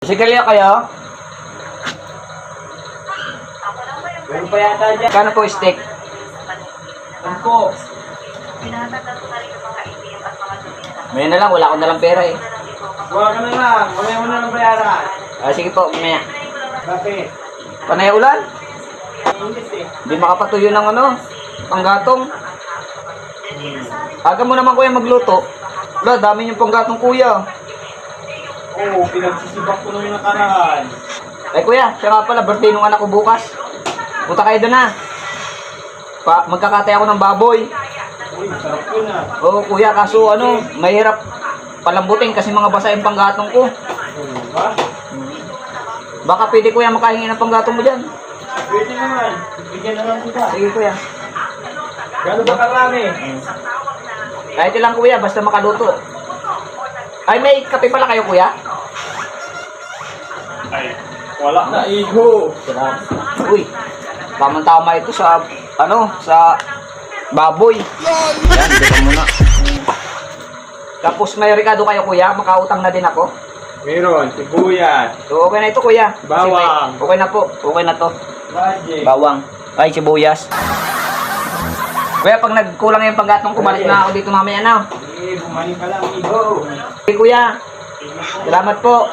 Sigalyo kayo? Meron pa yata dyan. Kano po steak? Ano po? Ngayon na lang, wala akong dalang pera eh. Huwag ka na lang. Mamaya mo na ng bayaran. Sige po, mamaya. Bakit? Panay ulan? Init eh. Hindi makapatuyo ng ano, panggatong. Aga mo naman kuya magluto. Wala, dami yung panggatong kuya. Oo, pinagsisibak ko nung nakaraan. Ay kuya, siya nga pala, birthday nung anak ko bukas. Punta kayo doon na. Magkakatay ako ng baboy. Uy, sarap yun ah. Oo kuya, kaso ano, mahirap palambutin kasi mga basa yung panggatong ko. Oo ba? Baka pwede kuya makahingi ng panggatong mo dyan. Pwede naman. Bigyan na lang kita. Sige kuya. Gano'n ba karami? Kahit ilang kuya, basta makaluto. Ay, may kape pala kayo kuya? Ay, wala na iho. Uy, tamang-tama ito sa, ano, sa baboy. Yan, dito muna. Tapos may Ricardo kayo kuya, makautang na din ako. Meron, sibuyas, So, okay na ito kuya. Kasi Bawang. okay na po, okay na to. budget. Bawang. Ay, sibuyas. Kuya, pag nagkulang yung panggatong ko, balik na ako dito mamaya na. Eh, bumalik ka lang iho. Okay kuya, salamat po.